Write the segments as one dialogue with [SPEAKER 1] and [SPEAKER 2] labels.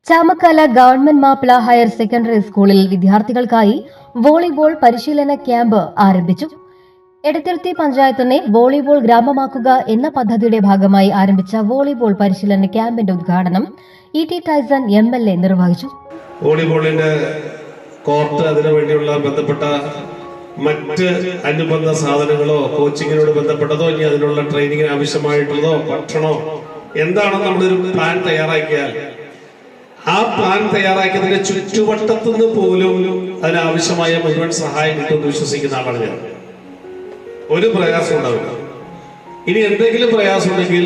[SPEAKER 1] Chamakkala government Mappila higher secondary സ്കൂളിൽ വിദ്യാർത്ഥികൾക്കായി volleyball പരിശീലന ക്യാമ്പ് ആരംഭിച്ചു. എടത്തിരുത്തി പഞ്ചായത്തിനെ വോളിബോൾ ഗ്രാമമാക്കുക എന്ന പദ്ധതിയുടെ ഭാഗമായി ആരംഭിച്ച വോളിബോൾ പരിശീലന ക്യാമ്പിന്റെ ഉദ്ഘാടനം ഇ.ടി. Tyson MLA. നിർവഹിച്ചു.
[SPEAKER 2] വോളിബോളിന്റെ കോർട്ട്, അതിനുവേണ്ടിയുള്ള ബന്ധപ്പെട്ട മറ്റ് അനുബന്ധ സാധനങ്ങളോ കോച്ചിങ്ങിനോട് ബന്ധപ്പെട്ടതോ ഇനി അതിനുള്ള ട്രെയിനിങ്ങിന് ആവശ്യമായിട്ടുള്ളതോ ഭക്ഷണമോ എന്താണെന്ന് നമ്മളൊരു പ്ലാൻ തയ്യാറാക്കിയാൽ ആ പ്ലാൻ തയ്യാറാക്കിയതിന്റെ ചുറ്റുവട്ടത്തുനിന്ന് പോലും അതിനാവശ്യമായ മുഴുവൻ സഹായം കിട്ടുമെന്ന് വിശ്വസിക്കുന്ന ആളാണ് ഞാൻ. ഒരു പ്രയാസം ഉണ്ടാവില്ല. ഇനി എന്തെങ്കിലും പ്രയാസം ഉണ്ടെങ്കിൽ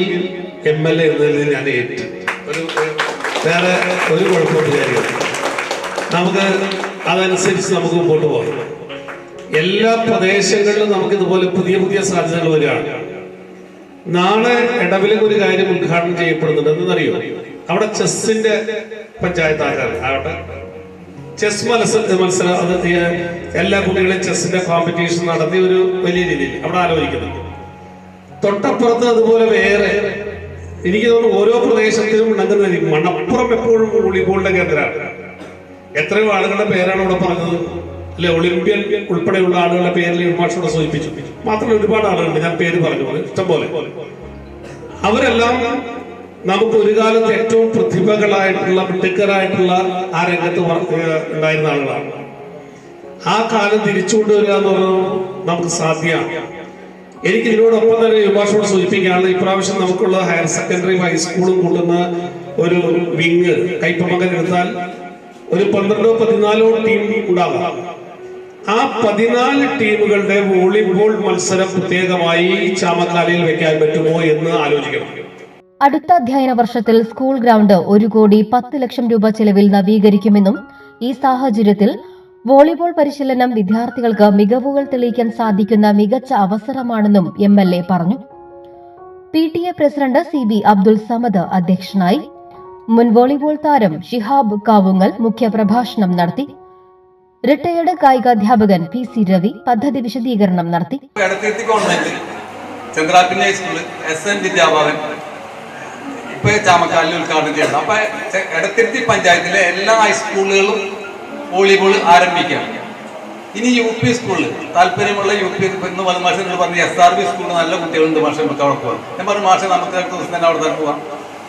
[SPEAKER 2] എം.എൽ.എ. എന്നതിൽ ഞാൻ ഏറ്റു. വേറെ ഒരു കുഴപ്പമില്ല. നമുക്ക് അതനുസരിച്ച് നമുക്ക് മുമ്പോട്ട് പോകാം. എല്ലാ പ്രദേശങ്ങളിലും നമുക്ക് ഇതുപോലെ പുതിയ പുതിയ സാധ്യതകൾ വരികയാണ്. നാളെ ഇടവിലേക്ക് ഒരു കാര്യം ഉദ്ഘാടനം ചെയ്യപ്പെടുന്നുണ്ട്. എന്തെന്നറിയോ? അവിടെ ചെസ്സിന്റെ പഞ്ചായത്താകട്ടെ, ചെസ് മത്സരം അത് എല്ലാ കുട്ടികളെയും ചെസ്സിന്റെ കോമ്പറ്റീഷൻ നടത്തി ഒരു വലിയ രീതിയിൽ അവിടെ ആലോചിക്കുന്നുണ്ട്. തൊട്ടപ്പുറത്ത് അതുപോലെ വേറെ എനിക്ക് തോന്നുന്നു ഓരോ പ്രദേശത്തിലും ഉണ്ടെന്ന്. മണപ്പുറം എപ്പോഴും വോളിബോളിന്റെ കേന്ദ്രമാണ്. എത്രയോ ആളുകളുടെ പേരാണ് ഇവിടെ പറഞ്ഞത് അല്ലെ? ഒളിമ്പ്യൻ ഉൾപ്പെടെയുള്ള ആളുകളുടെ പേരിൽ മാഷോടെ സൂചിപ്പിച്ചു. മാത്രമല്ല ഒരുപാട് ആളുകളുണ്ട്, ഞാൻ പേര് പറഞ്ഞു ഇഷ്ടംപോലെ. അവരെല്ലാം നമുക്ക് ഒരു കാലത്ത് ഏറ്റവും പ്രതിഭകളായിട്ടുള്ള മിടുക്കരായിട്ടുള്ള ആ രംഗത്ത് ഉണ്ടായിരുന്ന ആളുകളാണ്. ആ കാലം തിരിച്ചുകൊണ്ടുവരിക എന്ന് പറയുന്നത് നമുക്ക് സാധ്യമാണ്. എനിക്ക് ഇതിനോടൊപ്പം തന്നെ യുവാഷോട് സൂചിപ്പിക്കുകയാണ്, ഇപ്രാവശ്യം നമുക്കുള്ള ഹയർ സെക്കൻഡറി ഹൈസ്കൂളും കൂട്ടുന്ന ഒരു വിങ് കൈപ്പമകൻ എടുത്താൽ ഒരു 12-14 ടീം ഉണ്ടാകാം. ആ 14 ടീമുകളുടെ വോളിബോൾ മത്സരം പ്രത്യേകമായി ചാമക്കാലയിൽ വെക്കാൻ പറ്റുമോ എന്ന് ആലോചിക്കണം.
[SPEAKER 1] അടുത്ത അധ്യയന വർഷത്തിൽ സ്കൂൾ ഗ്രൗണ്ട് 1,10,00,000 രൂപ ചെലവിൽ നവീകരിക്കുമെന്നും ഈ സാഹചര്യത്തിൽ വോളിബോൾ പരിശീലനം വിദ്യാർത്ഥികൾക്ക് മികവുകൾ തെളിയിക്കാൻ സാധിക്കുന്ന മികച്ച അവസരമാണെന്നും എം.എൽ.എ. പറഞ്ഞു. PTA president CB Abdul Samad അധ്യക്ഷനായി. മുൻ വോളിബോൾ താരം ഷിഹാബ് കാവുങ്ങൽ മുഖ്യപ്രഭാഷണം നടത്തി. റിട്ടയേർഡ് കായികാധ്യാപകൻ PC രവി പദ്ധതി വിശദീകരണം നടത്തി.
[SPEAKER 3] ചാമക്കാലിൽ ഉദ്ഘാടനം ചെയ്യണം. അപ്പൊ എടത്തിരുത്തി പഞ്ചായത്തിലെ എല്ലാ ഹൈസ്കൂളുകളും വോളിബോൾ ആരംഭിക്കാം. ഇനി UP സ്കൂളിൽ താല്പര്യമുള്ള UP ഇന്ന് വന്ന മാഷങ്ങൾ പറഞ്ഞ് SRB സ്കൂളിൽ നല്ല കുട്ടികളുണ്ട്, മാഷ നമുക്ക് അവിടെ പോകാം. ഞാൻ പറഞ്ഞു മാഷ നമുക്ക് അടുത്ത ദിവസം തന്നെ അവിടെ തന്നെ പോവാം.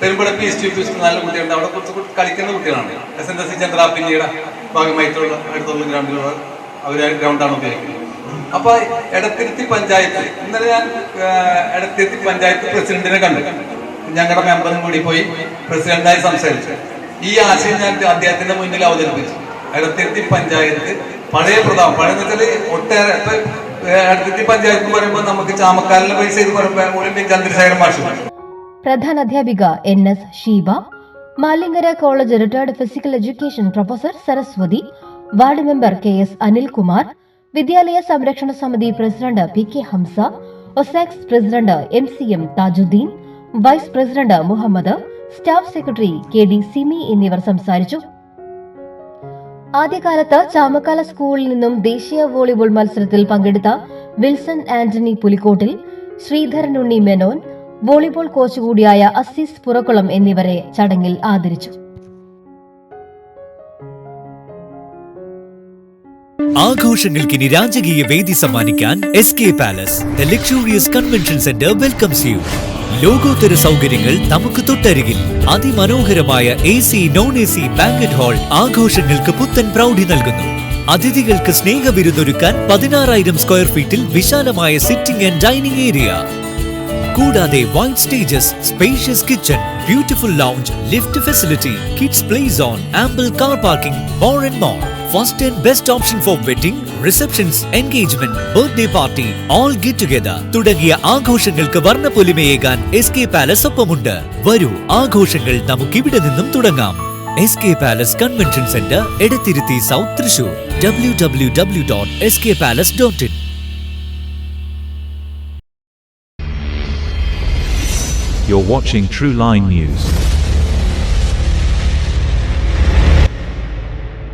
[SPEAKER 3] പെരുമ്പട PSTP സ്കൂളിൽ നല്ല കുട്ടികളുണ്ട്, അവിടെ കുറച്ച് കളിക്കുന്ന കുട്ടികളാണ്. SNSC ചന്ദ്രാപിന്നിയുടെ ഭാഗമായിട്ടുള്ള അടുത്തുള്ള ഗ്രൗണ്ടുകൾ അവർ ഗ്രൗണ്ടാണ് ഉപയോഗിക്കുന്നത്. അപ്പൊ എടത്തിരുത്തി പഞ്ചായത്ത് ഇന്നലെ ഞാൻ എടത്തിരുത്തി പഞ്ചായത്ത് പ്രസിഡന്റിനെ കണ്ടു. ഞങ്ങളുടെ മെമ്പറും കൂടി പോയി പ്രസിഡന്റായി സംസാരിച്ചു. ഈ ആശയം ഞാൻ അദ്ദേഹത്തിന്റെ മുന്നിൽ അവതരിപ്പിച്ചു. എടത്തിരുത്തി പഞ്ചായത്ത് പഴയ വെച്ചാൽ ഒട്ടേറെ എടത്തിരുത്തി പഞ്ചായത്ത് പറയുമ്പോൾ നമുക്ക് ചാമക്കാലിലെ പൈസ ഇത് പറയുമ്പോൾ ഒളിമ്പ്യൻ ചന്ദ്രശേഖരൻ മാഷ്,
[SPEAKER 1] പ്രധാനാധ്യാപിക NS Sheeba, Malankara college retired physical education professor Saraswathi, ward member KS Anilkumar, വിദ്യാലയ സംരക്ഷണ സമിതി പ്രസിഡന്റ് PK ഹംസ, ഒസാക്സ് president MCM Thajudheen, vice president Muhammad, staff secretary KD Simi എന്നിവർ സംസാരിച്ചു. ആദ്യകാലത്ത് ചാമക്കാല സ്കൂളിൽ നിന്നും ദേശീയ വോളിബോൾ മത്സരത്തിൽ പങ്കെടുത്ത വിൽസൺ ആന്റണി പുലിക്കോട്ടിൽ, ശ്രീധരൻ ഉണ്ണി മെനോൻ, വോളിബോൾ കോച്ച് കൂടിയായ അസീസ് പുറക്കുളം എന്നിവരെ ചടങ്ങിൽ ആദരിച്ചു.
[SPEAKER 4] ആഘോഷങ്ങൾക്കിനി രാജകീയ വേദി സമ്മാനിക്കാൻ SK palace, the luxurious convention centre welcomes U. ലോകോത്തര സൗകര്യങ്ങൾ നമുക്ക് തൊട്ടരികിൽ. അതിമനോഹരമായ AC, non-AC ബാങ്കറ്റ് ഹാൾ ആഘോഷങ്ങൾക്ക് പുത്തൻ പ്രൗഢി നൽകുന്നു. അതിഥികൾക്ക് സ്നേഹവിരുന്നൊരുക്കാൻ 16,000 സ്ക്വയർ ഫീറ്റിൽ വിശാലമായ സിറ്റിംഗ് ആൻഡ് ഡൈനിങ് ഏരിയ. കൂടാതെ wide stages, spacious kitchen, beautiful lounge, lift facility, kids play zone, ample car parking, more and more. First and best option four wedding, receptions, engagement, birthday party, all get together തുടങ്ങിയ ആഘോഷങ്ങൾക്ക് വർണ്ണപ്പൊലിമയേകാൻ SK palace ഒപ്പമുണ്ട്. വരൂ, ആഘോഷങ്ങൾ നമുക്കിവിടെ നിന്നും തുടങ്ങാം. SK palace convention centre, Edathiruthy south, Thrissur. www.skpalace.in.
[SPEAKER 5] You're watching True Line News.